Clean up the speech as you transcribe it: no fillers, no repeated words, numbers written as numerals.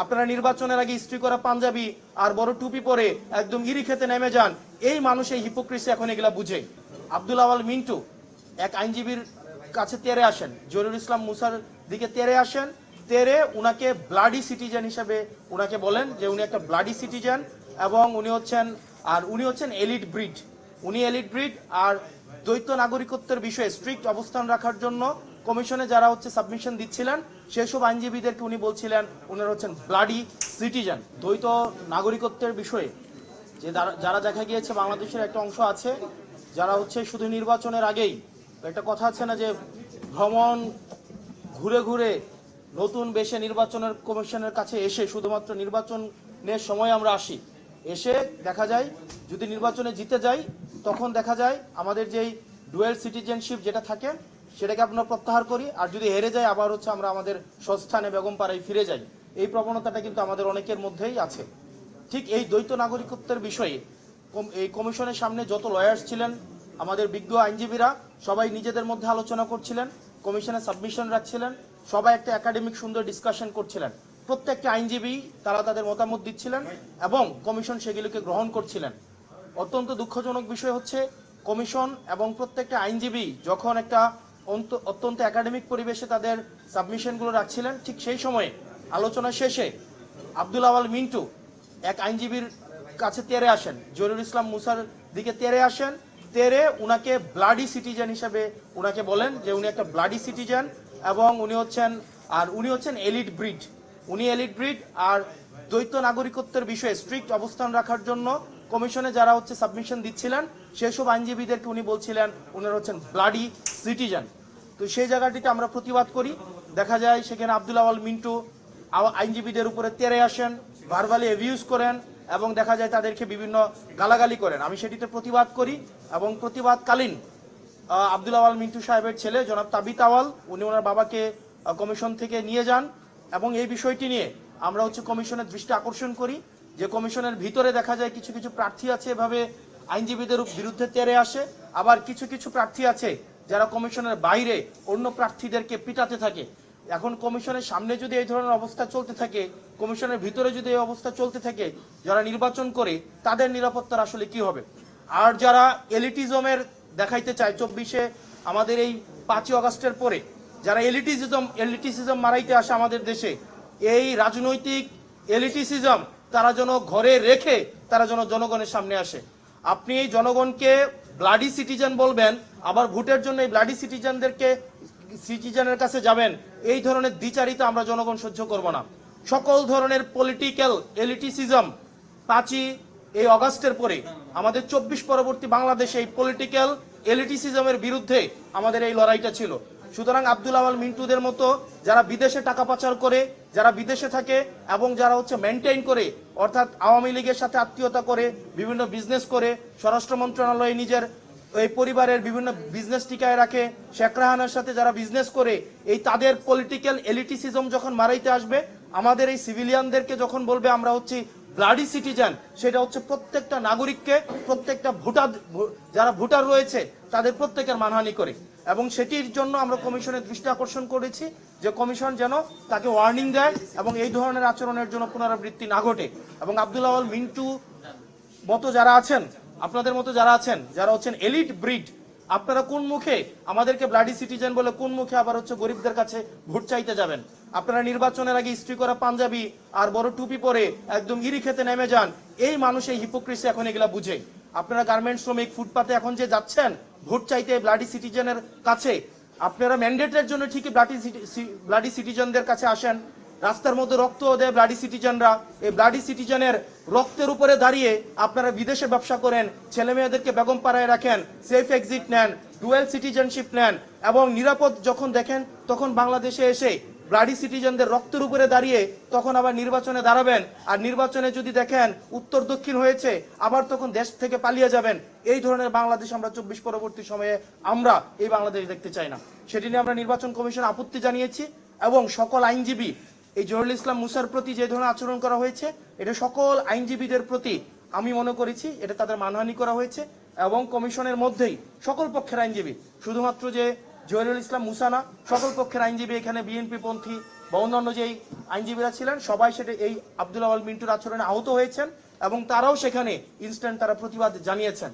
আপনারা নির্বাচনের আগে ইস্ত্রি করা পাঞ্জাবি আর বড় টুপি পরে একদম ইরি খেতে নেমে যান। এই মানুষ এই হিপোক্রেসি এখন এগুলা বুঝে। আব্দুল আওয়াল মিন্টু এক আইনজীবীর কাছে তেরে আসেন, জহিরুল ইসলাম মুসার দিকে তেরে আসেন, তেরে উনাকে ব্লাডি সিটিজেন হিসেবে উনাকে বলেন যে উনি একটা ব্লাডি সিটিজেন এবং উনি হচ্ছেন এলিট ব্রিড। উনি এলিট ব্রিড আর দ্বৈত নাগরিকত্বের বিষয়ে স্ট্রিক্ট অবস্থান রাখার জন্য কমিশনে যারা সাবমিশন দিচ্ছিলেন সেসব আইনজীবীদেরকে উনি বলছিলেন উনারা হচ্ছেন ব্লাডি সিটিজেন। দ্বৈত নাগরিকত্বের বিষয়ে যে যারা দেখা গিয়েছে বাংলাদেশের একটা অংশ আছে যারা শুধু নির্বাচনের আগেই, একটা কথা আছে না যে ভ্রমণ ঘুরে ঘুরে নতুন বেশে নির্বাচনের কমিশনের কাছে এসে শুধুমাত্র নির্বাচনের সময় আমরা আসি, এসে দেখা যায় যদি নির্বাচনে জিতে যাই তখন দেখা যায় আমাদের যেই ডুয়েল সিটিজেনশিপ যেটা থাকে সেটাকে আমরা প্রত্যাহার করি, আর যদি হেরে যাই আবার আমরা আমাদের স্বস্থানে বেগমপাড়ায় ফিরে যাই। এই প্রবণতাটা কিন্তু আমাদের অনেকের মধ্যেই আছে। ঠিক এই দ্বৈত নাগরিকত্বের বিষয়ে এই কমিশনের সামনে যত লয়ার্স ছিলেন, আমাদের বিজ্ঞ আইনজীবীরা সবাই নিজেদের মধ্যে আলোচনা করছিলেন, কমিশনে সাবমিশন রাখছিলেন, সবাই একটা একাডেমিক সুন্দর ডিসকাশন করছিলেন। প্রত্যেকটা আইনজীবী তারা তাদের মতামত দিচ্ছিলেন এবং কমিশন সেগুলোকে গ্রহণ করছিলেন। অত্যন্ত দুঃখজনক বিষয় কমিশন এবং প্রত্যেকটা আইনজীবী যখন একটা অত্যন্ত একাডেমিক পরিবেশে তাদের সাবমিশনগুলো রাখছিলেন, ঠিক সেই সময়ে আলোচনা শেষে আব্দুল আওয়াল মিন্টু এক আইনজীবীর কাছে তেরে আসেন, জহিরুল ইসলাম মুসার দিকে তেরে আসেন, তেরে উনাকে ব্লাডি সিটিজেন হিসেবে উনাকে বলেন যে উনি একটা ব্লাডি সিটিজেন এবং উনি হচ্ছেন এলিট ব্রিড। উনি এলিট ব্রিড আর দ্বৈত নাগরিকত্বের বিষয়ে স্ট্রিক্ট অবস্থান রাখার জন্য কমিশনে যারা সাবমিশন দিচ্ছিলেন সেসব আইনজীবীদেরকে উনি বলছিলেন উনারা হচ্ছেন ব্লাডি সিটিজেন। তো সেই জায়গাটিতে আমরা প্রতিবাদ করি। দেখা যায় সেখানে আব্দুল আওয়াল মিন্টু আইনজীবীদের উপরে তেরে আসেন, ভার্বালি অ্যাবিউজ করেন এবং দেখা যায় তাদেরকে বিভিন্ন গালাগালি করেন। আমি সেটিতে প্রতিবাদ করি এবং প্রতিবাদকালীন আব্দুল আওয়াল মিন্টু সাহেবের ছেলে জনাব তাবিত আওয়াল উনি ওনার বাবাকে কমিশন থেকে নিয়ে যান এবং এই বিষয়টি নিয়ে আমরা কমিশনের দৃষ্টি আকর্ষণ করি যে কমিশনের ভিতরে দেখা যায় কিছু কিছু প্রার্থী আছে এভাবে আইনজীবীদের বিরুদ্ধে তেরে আসে, আবার কিছু কিছু প্রার্থী আছে যারা কমিশনের বাইরে অন্য প্রার্থীদেরকে পিটাতে থাকে। এখন কমিশনের সামনে যদি এই ধরনের অবস্থা চলতে থাকে, কমিশনের ভিতরে যদি এই অবস্থা চলতে থাকে, যারা নির্বাচন করে তাদের নিরাপত্তার আসলে কি হবে? আর যারা এলিটিজমের দেখাইতে চায় 24-এ আমাদের এই 5ই আগস্টের পরে যারা এলিটিসিজম মারাইতে আসে আমাদের দেশে, এই রাজনৈতিক এলিটিসিজম তারা যেন ঘরে রেখে তারা যেন জনগণের সামনে আসে। আপনি এই জনগণকে ব্লাডি সিটিজেন বলবেন, আবার ভোটের জন্য এই ব্লাডি সিটিজেনের কাছে যাবেন, এই ধরনের দ্বিচারিতা আমরা জনগণ সহ্য করব না। সকল ধরনের পলিটিক্যাল এলিটিসিজম 5ই এই আগস্টের পরে আমাদের 24 পরবর্তী বাংলাদেশে এই পলিটিক্যাল এলিটিসিজমের বিরুদ্ধে আমাদের এই লড়াইটা ছিল। সুতরাং আব্দুল আওয়াল মিন্টুদের মতো যারা বিদেশে টাকা পাচার করে, যারা বিদেশে থাকে এবং যারা মেনটেইন করে, অর্থাৎ আওয়ামী লীগের সাথে আত্মীয়তা করে বিভিন্ন বিজনেস করে, স্বরাষ্ট্র মন্ত্রণালয়ে নিজের এই পরিবারের বিভিন্ন বিজনেস টিকায় রাখে, শেখ রাহানার সাথে যারা বিজনেস করে, এই তাদের পলিটিক্যাল এলিটিসিজম যখন মারাইতে আসবে, আমাদের এই সিভিলিয়ানদেরকে যখন বলবে আমরা ব্লাডি সিটিজেন, সেটা প্রত্যেকটা নাগরিককে, প্রত্যেকটা যারা ভোটার রয়েছে তাদের প্রত্যেকের মানহানি করে। এবং সেটির জন্য আমরা কমিশনের দৃষ্টি আকর্ষণ করেছি যে কমিশন যেন তাকে ওয়ার্নিং দেয় এবং এই ধরনের আচরণের জন্য পুনরাবৃত্তি না ঘটে। এবং আব্দুল আওয়াল মিন্টু মতো যারা আছেন, আপনাদের মতো যারা আছেন, যারা এলিট ব্রিড, আপনারা কোন মুখে আমাদেরকে ব্লাডি সিটিজেন বলে কোন মুখে আবার গরিবদের কাছে ভোট চাইতে যাবেন? আপনারা নির্বাচনের আগে ইস্ত্রি করা পাঞ্জাবি আর বড় টুপি পরে একদম ইরি খেতে নেমে যান। এই মানুষ এই হিপোক্রেসি এখন এগুলা বুঝে। আপনারা গার্মেন্ট শ্রমিক ফুটপাতে এখন যে যাচ্ছেন ভোট চাইতে ব্লাডি সিটিজেনের কাছে, আপনারা ম্যান্ডেটের জন্য ঠিকই ব্লাডি সিটিজেনদের কাছে আসেন, রাস্তার মধ্যে রক্ত দেয় ব্লাডি সিটিজেনরা। এই ব্লাডি সিটিজেনের রক্তের উপরে দাঁড়িয়ে আপনারা বিদেশে ব্যবসা করেন, ছেলে মেয়েদেরকে বেগমপাড়ায় রাখেন, সেফ এক্সিট নেন, ডুয়েল সিটিজেনশিপ নেন এবং নিরাপদ যখন দেখেন তখন বাংলাদেশে এসে ব্লাডি সিটিজেনদের রক্তের উপরে দাঁড়িয়ে তখন আবার নির্বাচনে দাঁড়াবেন। আর নির্বাচনে যদি দেখেন উত্তর দক্ষিণ হয়েছে আবার তখন দেশ থেকে পালিয়ে যাবেন। এই ধরনের বাংলাদেশ আমরা 24 পরবর্তী সময়ে আমরা এই বাংলাদেশ দেখতে চাই না। সেটি নিয়ে আমরা নির্বাচন কমিশন আপত্তি জানিয়েছি এবং সকল আইনজীবী এই জহিরুল ইসলাম মুসার প্রতি যে ধরনের আচরণ করা হয়েছে এটা সকল আইনজীবীদের প্রতি আমি মনে করেছি এটা তাদের মানহানি করা হয়েছে। এবং কমিশনের মধ্যেই সকল পক্ষের আইনজীবী, শুধুমাত্র যে জহিরুল ইসলাম মুসা না, সকল পক্ষের আইনজীবী, এখানে বিএনপি পন্থী বা অন্যান্য যেই আইনজীবীরা ছিলেন সবাই সেটা এই আব্দুল আওয়াল মিন্টুর আচরণে আহত হয়েছেন এবং তারাও সেখানে ইনস্ট্যান্ট তারা প্রতিবাদ জানিয়েছেন।